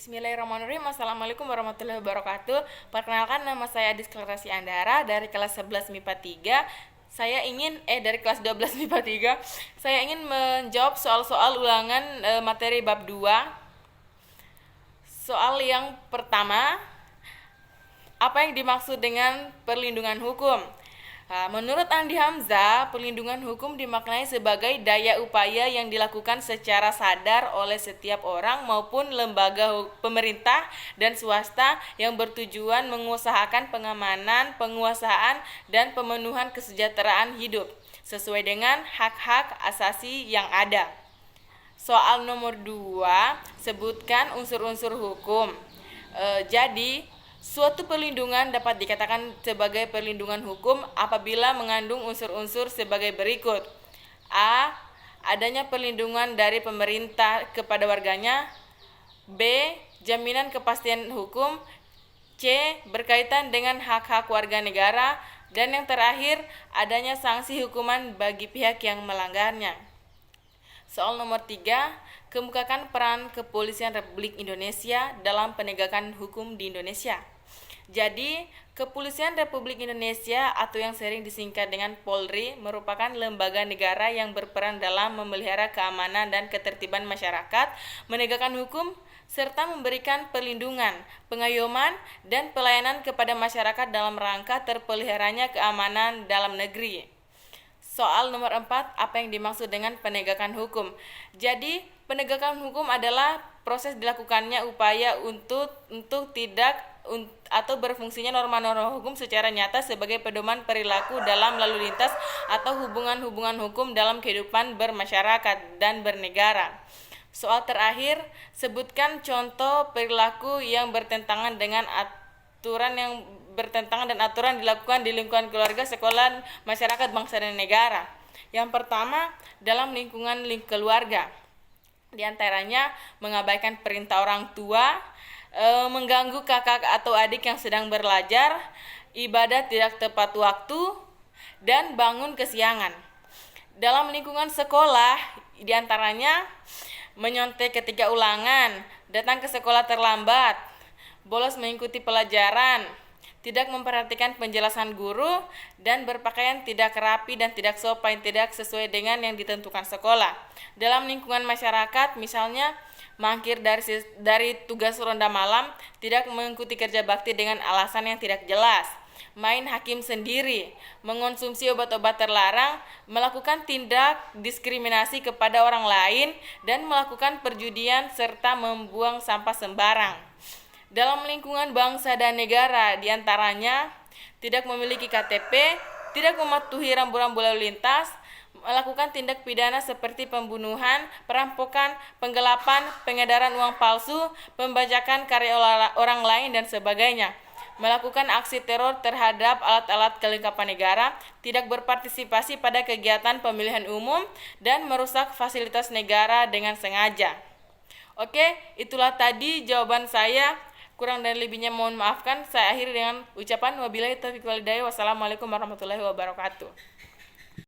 Bismillahirrahmanirrahim. Assalamualaikum warahmatullahi wabarakatuh. Perkenalkan, nama saya Adis Klarasi Andara dari kelas 11 MIPA 3. Dari kelas 12 MIPA 3. Saya ingin menjawab soal-soal ulangan materi bab 2. Soal yang pertama, apa yang dimaksud dengan perlindungan hukum? Menurut Andi Hamzah, perlindungan hukum dimaknai sebagai daya upaya yang dilakukan secara sadar oleh setiap orang maupun lembaga pemerintah dan swasta yang bertujuan mengusahakan pengamanan, penguasaan, dan pemenuhan kesejahteraan hidup sesuai dengan hak-hak asasi yang ada. Soal nomor 2, sebutkan unsur-unsur hukum. Suatu perlindungan dapat dikatakan sebagai perlindungan hukum apabila mengandung unsur-unsur sebagai berikut. A. Adanya perlindungan dari pemerintah kepada warganya. B. Jaminan kepastian hukum. C. Berkaitan dengan hak-hak warga negara. Dan yang terakhir, adanya sanksi hukuman bagi pihak yang melanggarnya. Soal nomor 3, kemukakan peran Kepolisian Republik Indonesia dalam penegakan hukum di Indonesia. Jadi, Kepolisian Republik Indonesia atau yang sering disingkat dengan Polri merupakan lembaga negara yang berperan dalam memelihara keamanan dan ketertiban masyarakat, menegakkan hukum, serta memberikan perlindungan, pengayoman, dan pelayanan kepada masyarakat dalam rangka terpeliharanya keamanan dalam negeri. Soal nomor 4, apa yang dimaksud dengan penegakan hukum? Jadi, penegakan hukum adalah proses dilakukannya upaya untuk tidak atau berfungsinya norma-norma hukum secara nyata sebagai pedoman perilaku dalam lalu lintas atau hubungan-hubungan hukum dalam kehidupan bermasyarakat dan bernegara. Soal terakhir, sebutkan contoh perilaku yang bertentangan dengan aturan dan aturan dilakukan di lingkungan keluarga, sekolah, masyarakat, bangsa, dan negara. Yang pertama, dalam lingkungan keluarga. Di antaranya mengabaikan perintah orang tua, mengganggu kakak atau adik yang sedang belajar, ibadah tidak tepat waktu, dan bangun kesiangan. Dalam lingkungan sekolah, di antaranya menyontek ketika ulangan, datang ke sekolah terlambat, bolos mengikuti pelajaran, tidak memperhatikan penjelasan guru, dan berpakaian tidak rapi dan tidak sopan, tidak sesuai dengan yang ditentukan sekolah. Dalam lingkungan masyarakat, misalnya mangkir dari tugas ronda malam, tidak mengikuti kerja bakti dengan alasan yang tidak jelas, main hakim sendiri, mengonsumsi obat-obat terlarang, melakukan tindak diskriminasi kepada orang lain, dan melakukan perjudian serta membuang sampah sembarang. Dalam lingkungan bangsa dan negara, diantaranya tidak memiliki KTP, tidak mematuhi rambu-rambu lalu lintas, melakukan tindak pidana seperti pembunuhan, perampokan, penggelapan, pengedaran uang palsu, pembajakan karya orang lain, dan sebagainya. Melakukan aksi teror terhadap alat-alat kelengkapan negara, tidak berpartisipasi pada kegiatan pemilihan umum, dan merusak fasilitas negara dengan sengaja. Oke, itulah tadi jawaban saya. Kurang dan lebihnya mohon maafkan. Saya akhiri dengan ucapan wabillahi taufiq wal hidayah. Wassalamualaikum warahmatullahi wabarakatuh.